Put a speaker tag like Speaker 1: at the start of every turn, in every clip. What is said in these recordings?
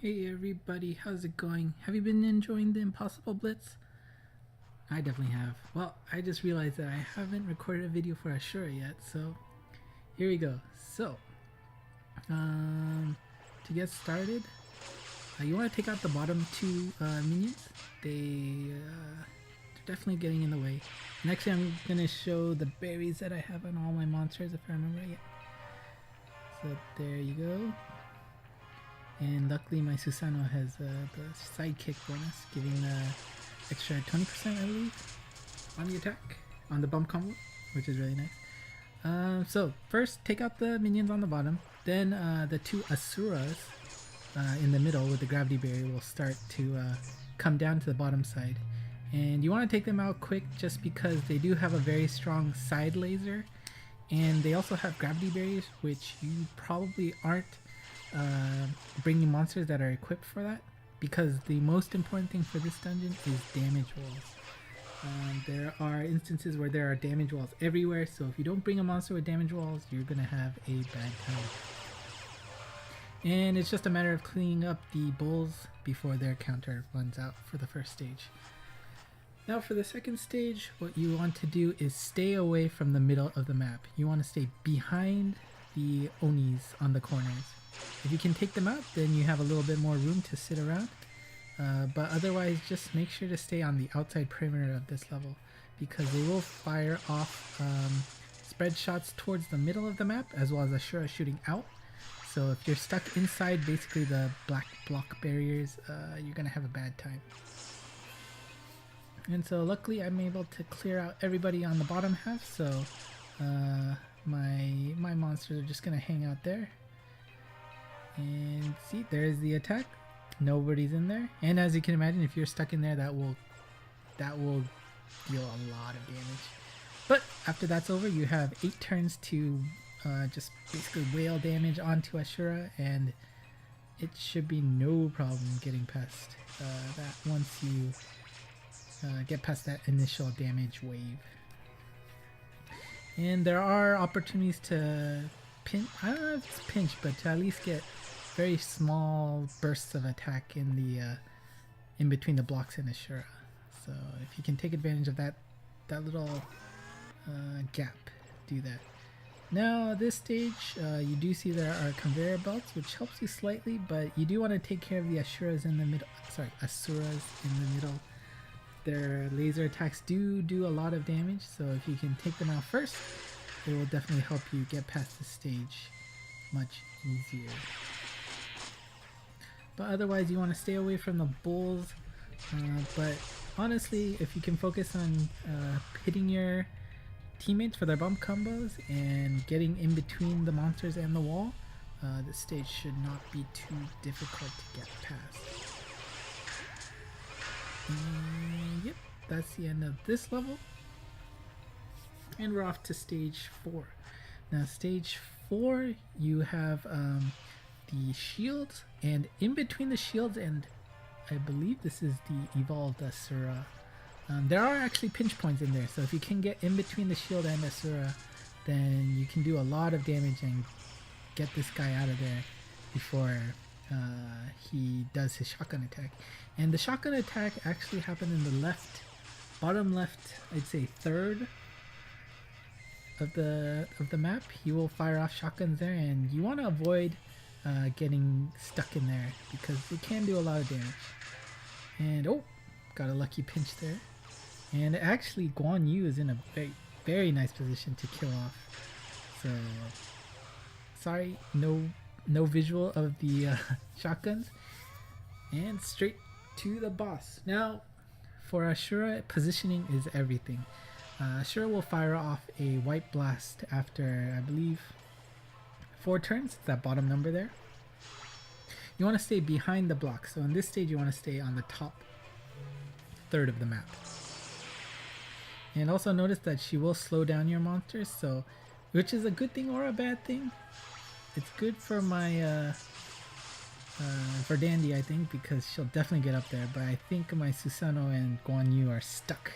Speaker 1: Hey everybody, how's it going? Have you been enjoying the Impossible Blitz? I definitely have. Well, I just realized that I haven't recorded a video for Ashura yet, so here we go. So, to get started, you want to take out the bottom two minions. They're definitely getting in the way. Next, I'm going to show the berries that I have on all my monsters, if I remember right. So there you go. And luckily my Susanoo has the sidekick bonus, giving the extra 20% I believe on the attack, on the bump combo, which is really nice. So first take out the minions on the bottom, then the two Asuras in the middle with the gravity barrier will start to come down to the bottom side. And you want to take them out quick just because they do have a very strong side laser, and they also have gravity barriers, which you probably aren't bringing monsters that are equipped for that, because the most important thing for this dungeon is damage walls. There are instances where there are damage walls everywhere, so if you don't bring a monster with damage walls, you're gonna have a bad time. And it's just a matter of cleaning up the bulls before their counter runs out for the first stage. Now for the second stage, what you want to do is stay away from the middle of the map. You want to stay behind the Onis on the corners. If you can take them out, then you have a little bit more room to sit around. But otherwise, just make sure to stay on the outside perimeter of this level, because they will fire off spread shots towards the middle of the map, as well as Ashura shooting out. So if you're stuck inside basically the black block barriers, you're going to have a bad time. And so luckily I'm able to clear out everybody on the bottom half, so my monsters are just going to hang out there. And see, there's the attack. Nobody's in there, and as you can imagine, if you're stuck in there, that will deal a lot of damage. But after that's over, you have 8 turns to just basically whale damage onto Ashura, and it should be no problem getting past that once you get past that initial damage wave. And there are opportunities to pinch, I don't know if it's pinch, but to at least get very small bursts of attack in the in between the blocks in Ashura. So if you can take advantage of that little gap, do that. Now this stage, you do see there are conveyor belts, which helps you slightly, but you do want to take care of the Asuras in the middle. Sorry, Asuras in the middle. Their laser attacks do a lot of damage, so if you can take them out first, it will definitely help you get past the stage much easier. But otherwise, you want to stay away from the bulls. But honestly, if you can focus on hitting your teammates for their bump combos and getting in between the monsters and the wall, this stage should not be too difficult to get past. And yep, that's the end of this level. And we're off to stage 4. Now stage 4, you have the shields, and in between the shields and I believe this is the evolved Asura, there are actually pinch points in there, so if you can get in between the shield and Asura, then you can do a lot of damage and get this guy out of there before he does his shotgun attack. And the shotgun attack actually happened in the left, bottom left, I'd say third of the map. He will fire off shotguns there, and you want to avoid getting stuck in there because it can do a lot of damage. And oh, got a lucky pinch there. And actually Guan is in a very nice position to kill off. So sorry, no visual of the shotguns, and straight to the boss. Now for Ashura, positioning is everything. Ashura will fire off a white blast after, I believe, 4 turns, that bottom number there. You want to stay behind the block, so in this stage you want to stay on the top third of the map. And also notice that she will slow down your monsters, so which is a good thing or a bad thing. It's good for my Verdandi, I think, because she'll definitely get up there, but I think my Susanoo and Guan are stuck.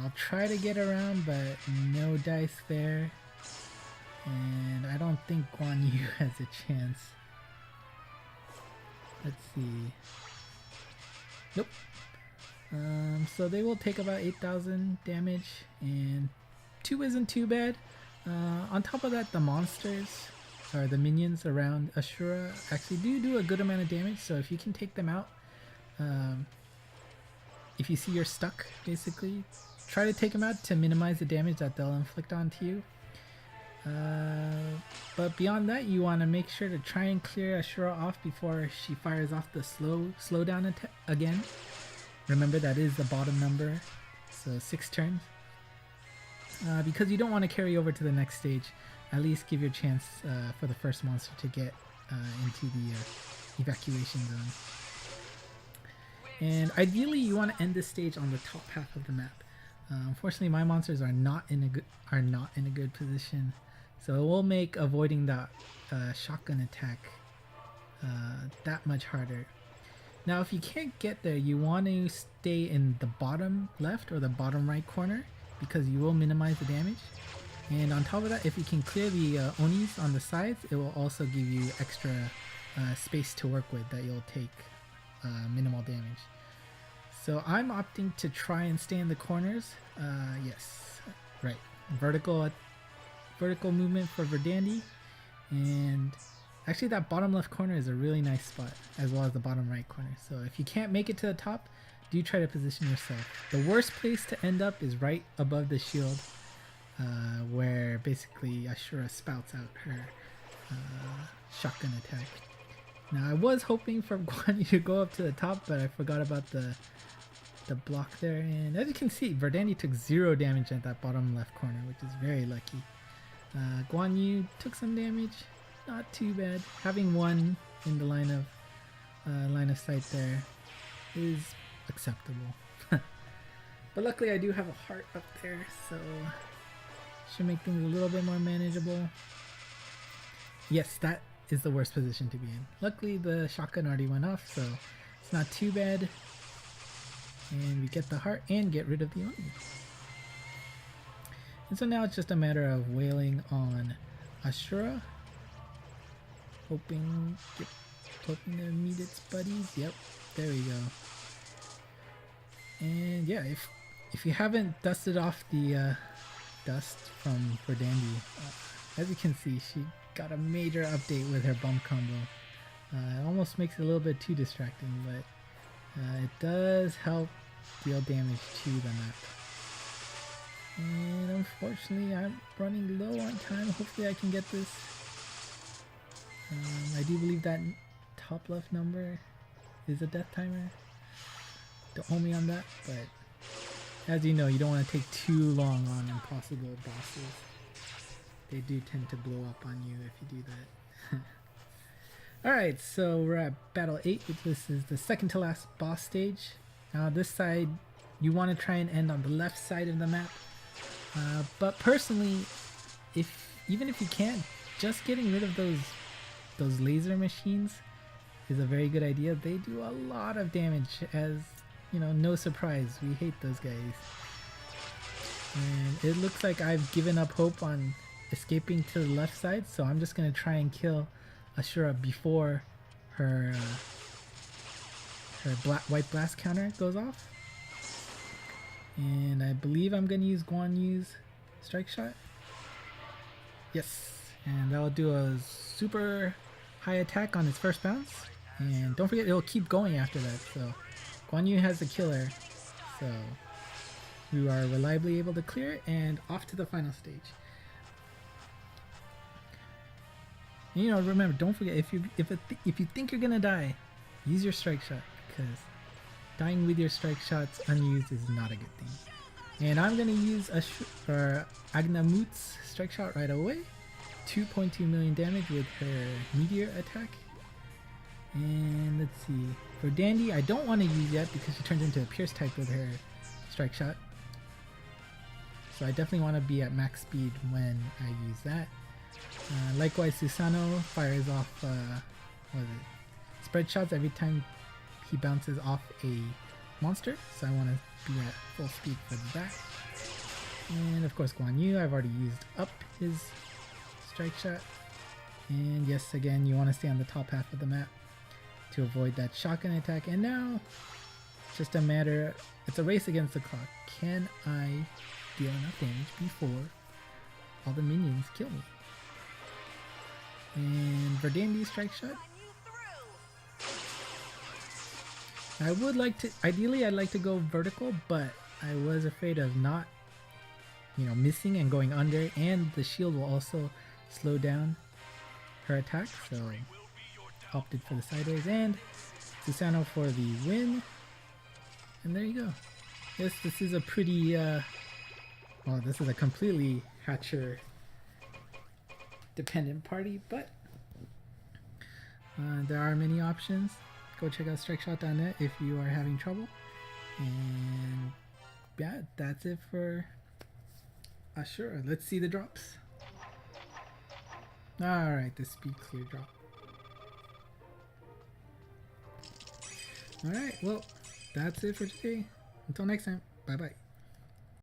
Speaker 1: I'll try to get around, but no dice there. And I don't think Guan has a chance. Let's see. Nope. So they will take about 8,000 damage, and 2 isn't too bad. On top of that, the monsters, or the minions around Ashura, actually do a good amount of damage, so if you can take them out, if you see you're stuck, basically, try to take them out to minimize the damage that they'll inflict onto you. But beyond that, you want to make sure to try and clear Ashura off before she fires off the slow down attack again. Remember, that is the bottom number, so 6 turns. Because you don't want to carry over to the next stage, at least give your chance for the first monster to get into the evacuation zone. And ideally, you want to end this stage on the top half of the map. Unfortunately, my monsters are not in a good position, so it will make avoiding that shotgun attack that much harder. Now, if you can't get there, you want to stay in the bottom left or the bottom right corner, because you will minimize the damage. And on top of that, if you can clear the Onis on the sides, it will also give you extra space to work with that you'll take minimal damage. So I'm opting to try and stay in the corners. Yes, right. Vertical movement for Verdandi. And actually that bottom left corner is a really nice spot, as well as the bottom right corner. So if you can't make it to the top, do try to position yourself. The worst place to end up is right above the shield, where basically Ashura spouts out her shotgun attack. Now I was hoping for Guan to go up to the top, but I forgot about the block there. And as you can see, Verdandi took 0 damage at that bottom left corner, which is very lucky. Guan Yu took some damage, not too bad. Having 1 in the line of sight there is acceptable. But luckily I do have a heart up there, so should make things a little bit more manageable. Yes, that is the worst position to be in. Luckily the shotgun already went off, so it's not too bad. And we get the heart and get rid of the Oni. And so now it's just a matter of wailing on Ashura, hoping to meet its buddies. Yep, there we go. And yeah, if you haven't dusted off the dust from Verdandi, as you can see, she got a major update with her bump combo. It almost makes it a little bit too distracting, but it does help deal damage to the map. And unfortunately, I'm running low on time. Hopefully I can get this. I do believe that top left number is a death timer. Don't hold me on that, but as you know, you don't want to take too long on impossible bosses. They do tend to blow up on you if you do that. Alright, so we're at Battle 8. This is the second to last boss stage. Now this side, you want to try and end on the left side of the map. But personally, even if you can't, just getting rid of those laser machines is a very good idea. They do a lot of damage, as you know, no surprise, we hate those guys. And it looks like I've given up hope on escaping to the left side, so I'm just going to try and kill Ashura before her white blast counter goes off. And I believe I'm going to use Guan Yu's strike shot. Yes, and that'll do a super high attack on its first bounce. And don't forget, it'll keep going after that, so Guan Yu has the killer, so we are reliably able to clear it, and off to the final stage. And, you know, remember, don't forget, if you think you're gonna die, use your strike shot, because dying with your strike shots unused is not a good thing. And I'm gonna use Agnamut's strike shot right away. 2.2 million damage with her meteor attack. And let's see, for Verdandi, I don't want to use yet because she turns into a pierce type with her strike shot. So I definitely want to be at max speed when I use that. Likewise, Susanoo fires off what is it? Spread shots every time he bounces off a monster. So I want to be at full speed for that. And of course, Guan Yu, I've already used up his strike shot. And yes, again, you want to stay on the top half of the map. to avoid that shotgun attack. And now, just a matter, it's a race against the clock. Can I deal enough damage before all the minions kill me? And Verdandi strike shot. I would like to, ideally I'd like to go vertical, but I was afraid of not, missing and going under, and the shield will also slow down her attack, so opted for the sideways, and Susanoo for the win. And there you go. Yes, this is a pretty, well, this is a completely Hatcher dependent party, but there are many options. Go check out strikeshot.net if you are having trouble. And yeah, that's it for Ashura. Let's see the drops. Alright, the speed clear drop. Alright, well, that's it for today. Until next time, bye bye.